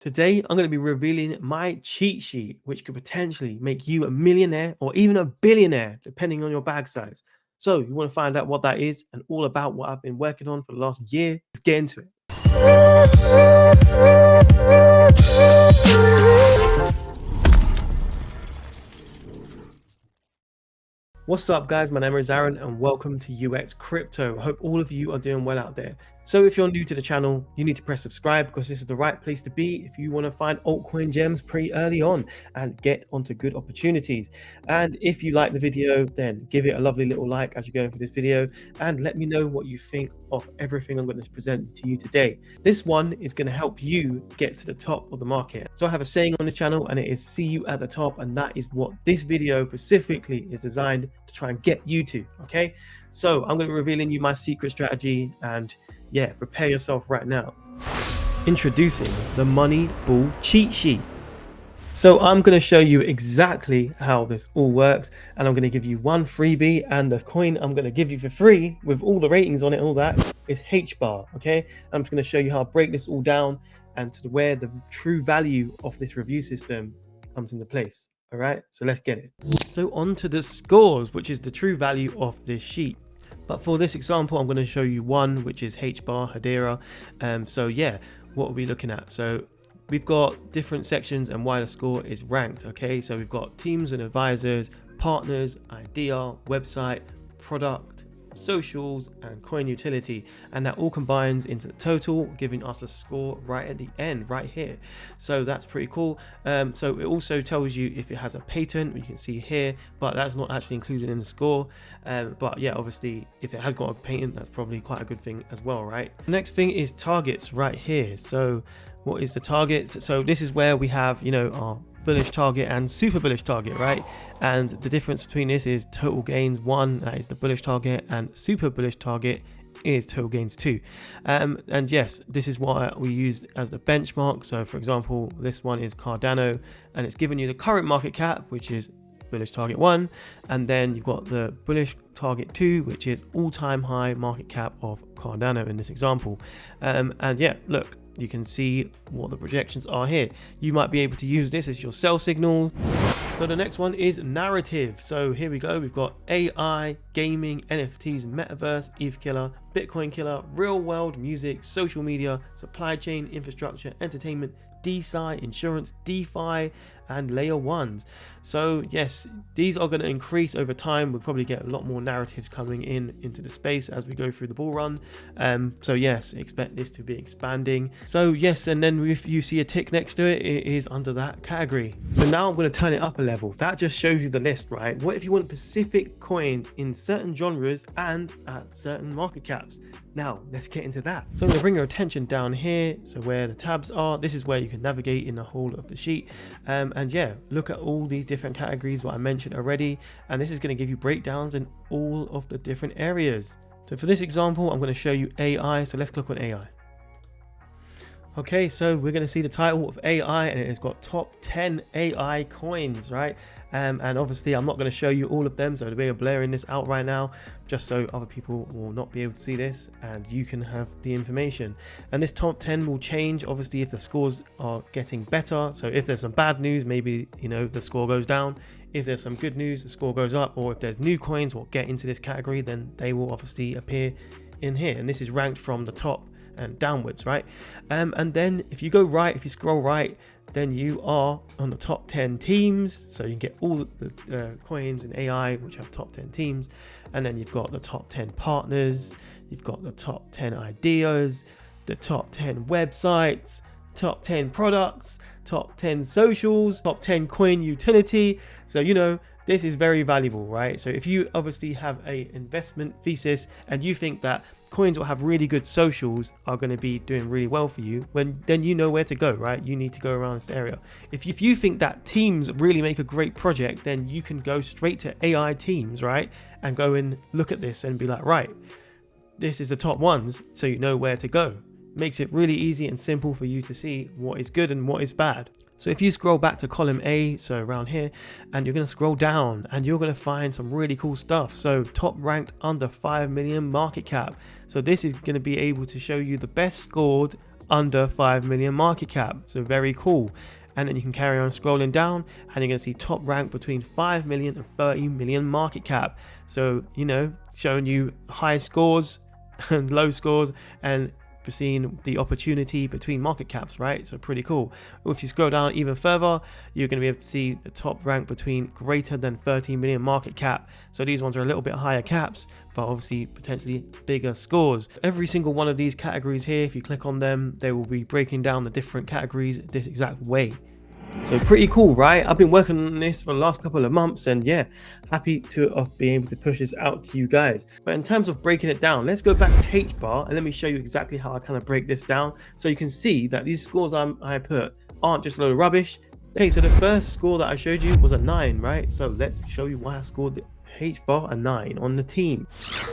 Today, I'm going to be revealing my cheat sheet, which could potentially make you a millionaire or even a billionaire, depending on your bag size. So, you want to find out what that is and all about what I've been working on for the last year? Let's get into it. What's up, guys? My name is Aaron and welcome to UX Crypto. I hope all of you are doing well out there. So if you're new to the channel, you need to press subscribe because this is the right place to be if you want to find altcoin gems pretty early on and get onto good opportunities. And if you like the video, then give it a lovely little like as you go into this video and let me know what you think of everything I'm going to present to you today. This one is going to help you get to the top of the market. So I have a saying on the channel and it is see you at the top, and that is what this video specifically is designed to try and get you to. Okay, so I'm going to be revealing you my secret strategy, and yeah, prepare yourself right now. Introducing the Money Ball cheat sheet. So I'm going to show you exactly how this all works, and I'm going to give you one freebie, and the coin I'm going to give you for free with all the ratings on it, all that, is HBAR. Okay, I'm just going to show you how to break this all down and to where the true value of this review system comes into place. All right, so let's get it. So on to the scores, which is the true value of this sheet. But for this example, I'm going to show you one, which is HBAR, Hedera. So yeah, what are we looking at? So we've got different sections and why the score is ranked. Okay, so we've got teams and advisors, partners, idea, website, product, socials, and coin utility, and that all combines into the total, giving us a score right at the end right here. So that's pretty cool. So it also tells you if it has a patent, you can see here, but that's not actually included in the score. But yeah, obviously if it has got a patent, that's probably quite a good thing as well, right? The next thing is targets right here. So what is the targets? So this is where we have, you know, our bullish target and super bullish target, right? And the difference between this is total gains 1, that is the bullish target, and super bullish target is total gains 2. And yes, this is what we use as the benchmark. So for example, this one is Cardano, and it's giving you the current market cap, which is bullish target 1, and then you've got the bullish target 2, which is all-time high market cap of Cardano in this example. And yeah, look, you can see what the projections are here. You might be able to use this as your sell signal. So the next one is narrative. So here we go. We've got AI, gaming, NFTs, metaverse, ETH killer, Bitcoin killer, real world, music, social media, supply chain, infrastructure, entertainment, DeSci, insurance, DeFi, and layer ones. So yes, these are going to increase over time. We'll probably get a lot more narratives coming into the space as we go through the bull run. So yes, expect this to be expanding. So yes, and then if you see a tick next to it, it is under that category. So now I'm going to turn it up a level. That just shows you the list, right? What if you want specific coins in certain genres and at certain market caps? Now let's get into that. So I'm going to bring your attention down here, so where the tabs are. This is where you can navigate in the whole of the sheet, and yeah, look at all these different categories what I mentioned already, and this is going to give you breakdowns in all of the different areas. So for this example, I'm going to show you AI, so let's click on AI. Okay, so we're going to see the title of AI, and it has got top 10 AI coins, right? And obviously I'm not going to show you all of them, so we're blurring this out right now just so other people will not be able to see this and you can have the information. And this top 10 will change obviously if the scores are getting better. So if there's some bad news, maybe, you know, the score goes down. If there's some good news, the score goes up. Or if there's new coins will get into this category, then they will obviously appear in here. And this is ranked from the top and downwards, right? And then if you go right, if you scroll right, then you are on the top 10 teams. So you can get all the coins in AI which have top 10 teams, and then you've got the top 10 partners, you've got the top 10 ideas, the top 10 websites, top 10 products, top 10 socials, top 10 coin utility. So you know, this is very valuable, right? So if you obviously have a investment thesis and you think that coins will have really good socials are going to be doing really well for you, then you know where to go, right? You need to go around this area. If you think that teams really make a great project, then you can go straight to AI teams, right? And go and look at this and be like, right, this is the top ones, so you know where to go. Makes it really easy and simple for you to see what is good and what is bad. So if you scroll back to column A, so around here, and you're going to scroll down and you're going to find some really cool stuff. So top ranked under 5 million market cap. So this is going to be able to show you the best scored under 5 million market cap. So very cool. And then you can carry on scrolling down and you're going to see top rank between 5 million and 30 million market cap. So, you know, showing you high scores and low scores and seeing the opportunity between market caps, right? So pretty cool. If you scroll down even further, you're going to be able to see the top rank between greater than 30 million market cap. So these ones are a little bit higher caps, but obviously potentially bigger scores. Every single one of these categories here, if you click on them, they will be breaking down the different categories this exact way. So pretty cool, right? I've been working on this for the last couple of months, and yeah, happy to be able to push this out to you guys. But in terms of breaking it down, let's go back to HBAR and let me show you exactly how I kind of break this down, so you can see that these scores I put aren't just a load of rubbish. Okay, so the first score that I showed you was a 9, right? So let's show you why I scored the HBAR a 9 on the team. So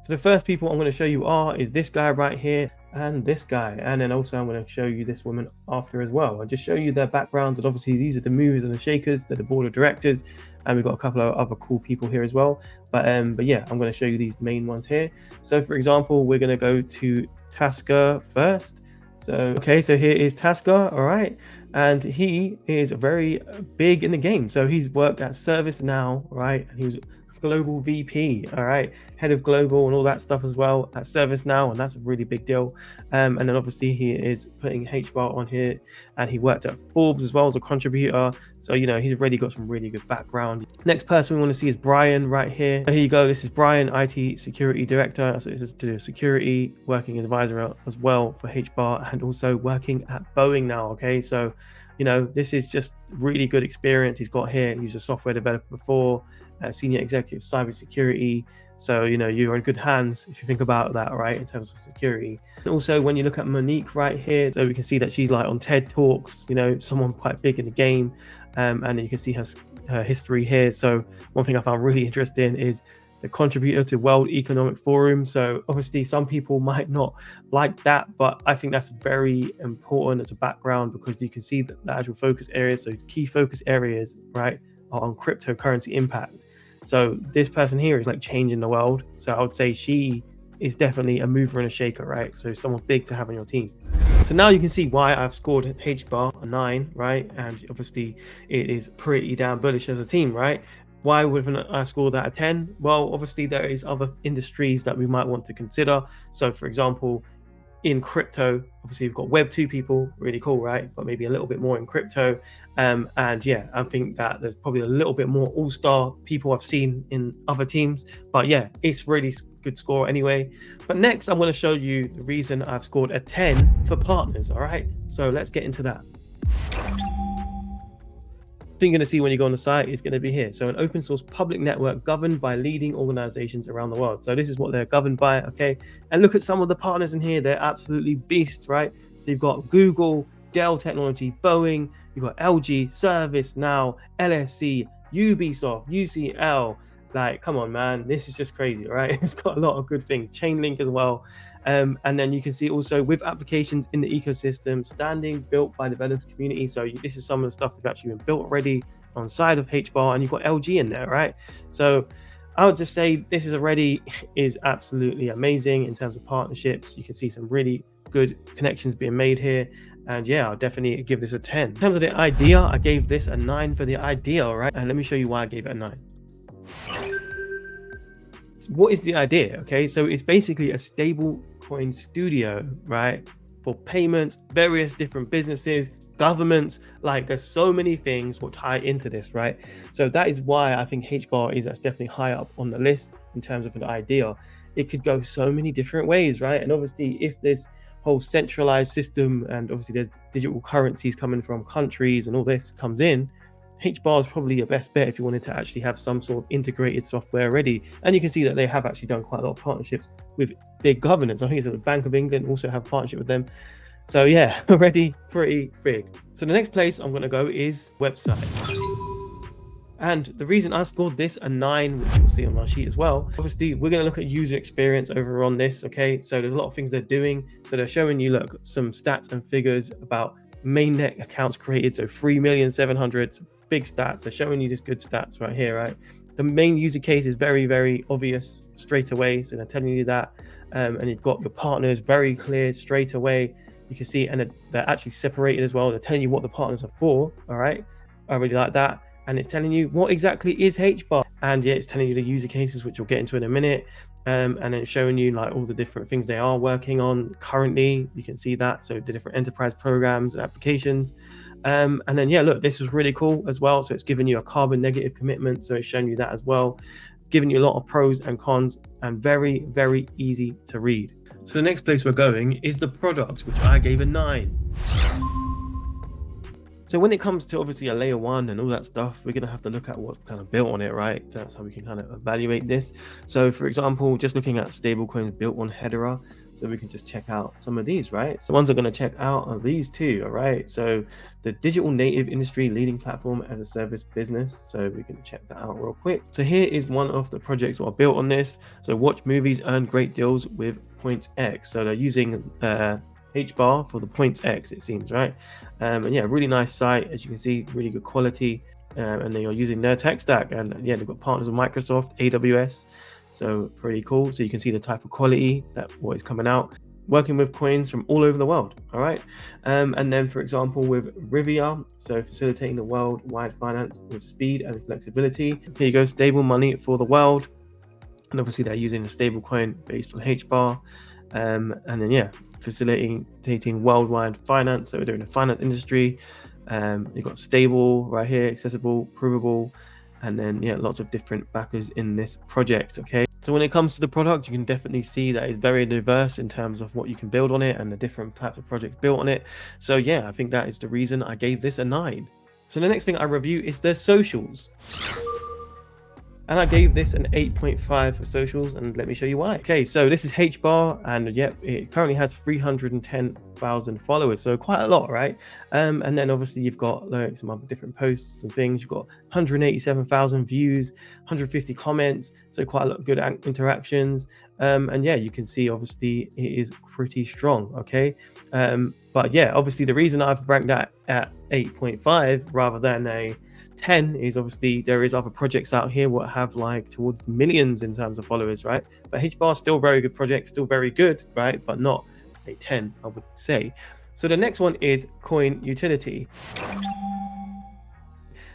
the first people I'm going to show you is this guy right here and this guy, and then also I'm going to show you this woman after as well. I'll just show you their backgrounds, and obviously these are the movers and the shakers, they're the board of directors, and we've got a couple of other cool people here as well. But yeah, I'm going to show you these main ones here. So for example, we're going to go to Tasker first. So okay, so here is Tasker, all right, and he is very big in the game. So he's worked at ServiceNow, right, and he was global VP, all right, head of global and all that stuff as well at ServiceNow, and that's a really big deal. And then obviously he is putting HBAR on here, and he worked at Forbes as well as a contributor, so you know he's already got some really good background. Next person we want to see is Brian right here. So here you go, this is Brian, IT security director, so this is to do security, working advisor as well for HBAR, and also working at Boeing now. Okay, so you know this is just really good experience he's got here. He was a software developer before, senior executive cybersecurity, so you know you're in good hands if you think about that, right, in terms of security. And also when you look at Monique right here, so we can see that she's like on TED Talks, you know, someone quite big in the game, and then you can see her history here. So one thing I found really interesting is the contributor to World Economic Forum. So obviously some people might not like that, but I think that's very important as a background, because you can see that the actual focus areas, so key focus areas, right, are on cryptocurrency impact. So this person here is like changing the world. So I would say she is definitely a mover and a shaker, right? So someone big to have on your team. So now you can see why I've scored HBAR a 9, right? And obviously it is pretty damn bullish as a team, right? Why wouldn't I score that a 10? Well, obviously there is other industries that we might want to consider. So for example, in crypto, obviously we've got Web 2 people, really cool, right? But maybe a little bit more in crypto. And yeah, I think that there's probably a little bit more all-star people I've seen in other teams. But yeah, it's really good score anyway. But next, I'm going to show you the reason I've scored a 10 for partners, all right? So let's get into that. Thing you're going to see when you go on the site is going to be here. So an open source public network governed by leading organizations around the world. So this is what they're governed by, okay? And look at some of the partners in here. They're absolutely beasts, right? So you've got Google, Dell Technology, Boeing, you've got LG, ServiceNow, LSC, Ubisoft, UCL. Like, come on, man, this is just crazy, right? It's got a lot of good things. Chainlink as well. And then you can see also with applications in the ecosystem standing built by developer community. So this is some of the stuff that's actually been built already on side of HBAR, and you've got LG in there, right? So I would just say this is absolutely amazing in terms of partnerships. You can see some really good connections being made here. And yeah, I'll definitely give this a 10. In terms of the idea, I gave this a 9 for the idea, right? And let me show you why I gave it a 9. What is the idea? Okay, so it's basically a stable coin studio, right, for payments, various different businesses, governments. Like, there's so many things will tie into this, right? So that is why I think HBAR is definitely high up on the list in terms of an idea. It could go so many different ways, right? And obviously if this whole centralized system, and obviously there's digital currencies coming from countries and all this comes in, HBAR is probably your best bet if you wanted to actually have some sort of integrated software ready. And you can see that they have actually done quite a lot of partnerships with big governments. I think it's the Bank of England also have a partnership with them. So yeah, already pretty big. So the next place I'm going to go is website. And the reason I scored this a 9, which you'll see on my sheet as well, obviously we're going to look at user experience over on this. Okay, so there's a lot of things they're doing. So they're showing you, look, some stats and figures about mainnet accounts created. So 3,700,000. Big stats. They're showing you just good stats right here, right? The main user case is very, very obvious straight away. So they're telling you that. and you've got your partners very clear straight away. You can see, and they're actually separated as well. They're telling you what the partners are for. All right, I really like that. And it's telling you what exactly is HBAR, and yeah, it's telling you the user cases, which we'll get into in a minute. And then it's showing you like all the different things they are working on currently. You can see that, so the different enterprise programs and applications. And then yeah, look, this was really cool as well. So it's giving you a carbon negative commitment, so it's showing you that as well, giving you a lot of pros and cons, and very, very easy to read. So the next place we're going is the product, which I gave a 9. So when it comes to obviously a layer 1 and all that stuff, we're going to have to look at what's kind of built on it, right? That's how we can kind of evaluate this. So for example, just looking at stablecoins built on Hedera, so we can just check out some of these, right? So the ones I'm going to check out are these two, all right? So the digital native industry leading platform as a service business. So we can check that out real quick. So here is one of the projects that are built on this. So watch movies, earn great deals with points X. So they're using HBAR for the points X, it seems, right? And yeah, really nice site, as you can see, really good quality. And they are using their tech stack, and yeah, they've got partners with Microsoft, AWS. So pretty cool. So you can see the type of quality that what is coming out, working with coins from all over the world. All right. And then for example, with Rivia, so facilitating the worldwide finance with speed and flexibility. Here you go, stable money for the world. And obviously they're using a stable coin based on HBAR. And then yeah, facilitating worldwide finance. So we're doing the finance industry. You've got stable right here, accessible, provable, and then yeah, lots of different backers in this project. Okay, so when it comes to the product, you can definitely see that it's very diverse in terms of what you can build on it and the different types of projects built on it. So yeah, I think that is the reason I gave this a 9. So the next thing I review is their socials. And I gave this an 8.5 for socials, and let me show you why. Okay, so this is HBAR, and yep, it currently has 310,000 followers, so quite a lot, right? And then obviously you've got like some other different posts and things. You've got 187,000 views, 150 comments, so quite a lot of good interactions. And yeah, you can see obviously it is pretty strong. Okay, but yeah, obviously the reason I've ranked that at 8.5 rather than a 10 is obviously there is other projects out here what have like towards millions in terms of followers, right? But HBAR is still very good project, still very good, right? But not a 10, I would say. So the next one is coin utility.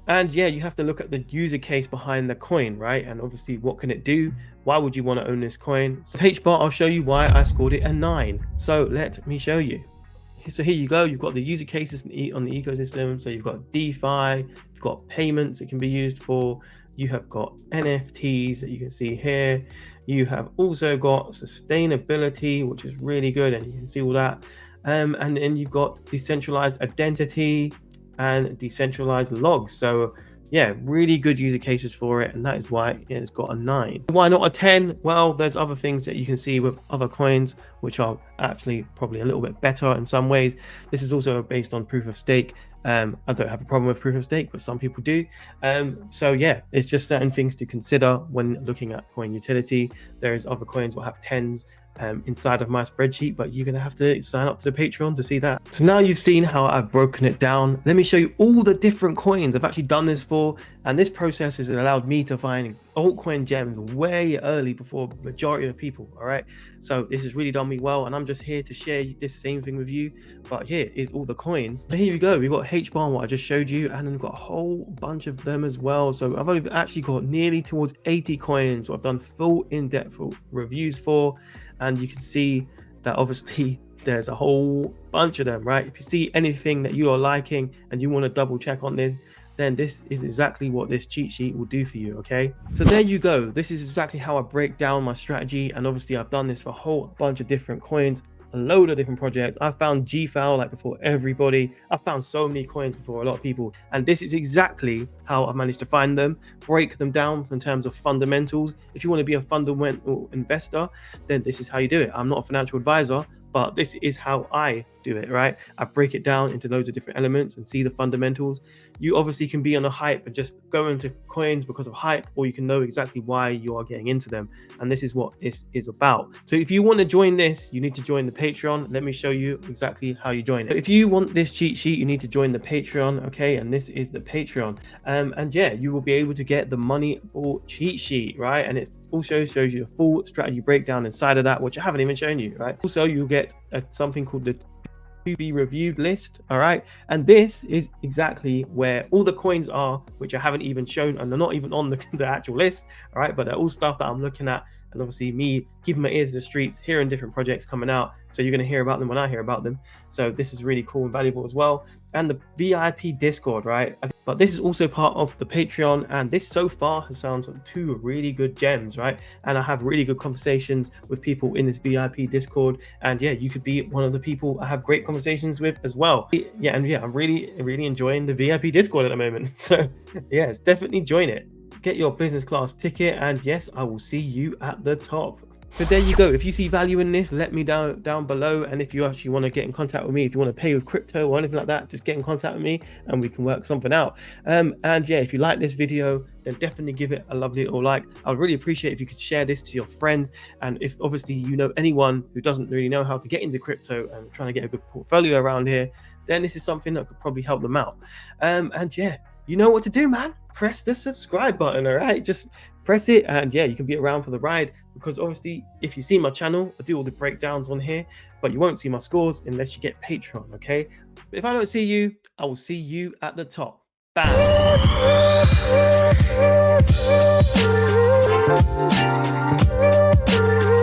And yeah, you have to look at the user case behind the coin, right? And obviously what can it do? Why would you want to own this coin? So HBAR, I'll show you why I scored it a 9. So let me show you. So here you go, you've got the user cases on the ecosystem. So you've got DeFi, you've got payments it can be used for, you have got NFTs that you can see here, you have also got sustainability, which is really good, and you can see all that. And then you've got decentralized identity and decentralized logs. So yeah, really good user cases for it, and that is why it's got a 9. Why not a 10? Well, there's other things that you can see with other coins which are actually probably a little bit better in some ways. This is also based on proof of stake. I don't have a problem with proof of stake, but some people do. So yeah, it's just certain things to consider when looking at coin utility. There's other coins will have 10s inside of my spreadsheet, but you're gonna have to sign up to the Patreon to see that. So now you've seen how I've broken it down. Let me show you all the different coins I've actually done this for, and this process has allowed me to find altcoin gems way early before the majority of people. All right, so this has really done me well, and I'm just here to share this same thing with you. But here is all the coins. So here we go, we've got HBAR, what I just showed you, and then we've got a whole bunch of them as well. So I've actually got nearly towards 80 coins what I've done full in-depth reviews for. And you can see that obviously there's a whole bunch of them, right? If you see anything that you are liking and you want to double check on this, then this is exactly what this cheat sheet will do for you. Okay, so there you go. This is exactly how I break down my strategy, and obviously I've done this for a whole bunch of different coins, a load of different projects. I found GFAL like before everybody. I found so many coins before a lot of people, and this is exactly how I managed to find them, break them down in terms of fundamentals. If you want to be a fundamental investor, then this is how you do it. I'm not a financial advisor, but this is how I do it, right? I break it down into loads of different elements and see the fundamentals. You obviously can be on a hype and just go into coins because of hype, or you can know exactly why you are getting into them. And this is what this is about. So if you want to join this, you need to join the Patreon. Let me show you exactly how you join it. If you want this cheat sheet, you need to join the Patreon, okay? And this is the Patreon. And yeah, you will be able to get the money ball cheat sheet, right? And it also shows you the full strategy breakdown inside of that, which I haven't even shown you, right? Also, you'll get something called the to be reviewed list. All right, and this is exactly where all the coins are, which I haven't even shown, and they're not even on the actual list. All right, but they're all stuff that I'm looking at, and obviously me keeping my ears to the streets, hearing different projects coming out, so you're going to hear about them when I hear about them. So this is really cool and valuable as well. And the VIP Discord, right? But this is also part of the Patreon, and this so far has sounded like two really good gems, right? And I have really good conversations with people in this VIP Discord, and yeah, you could be one of the people I have great conversations with as well. Yeah, and yeah, I'm really enjoying the VIP Discord at the moment. So yes, definitely join it. Get your business class ticket, and yes, I will see you at the top. But there you go. If you see value in this, let me down below. And if you actually want to get in contact with me, if you want to pay with crypto or anything like that, just get in contact with me and we can work something out. And yeah, if you like this video, then definitely give it a lovely little like. I would really appreciate if you could share this to your friends. And if obviously you know anyone who doesn't really know how to get into crypto and trying to get a good portfolio around here, then this is something that could probably help them out. And yeah, you know what to do, man. Press the subscribe button, all right? Just press it, and yeah, you can be around for the ride, because obviously if you see my channel, I do all the breakdowns on here, but you won't see my scores unless you get Patreon, okay? But if I don't see you, I will see you at the top. Bam.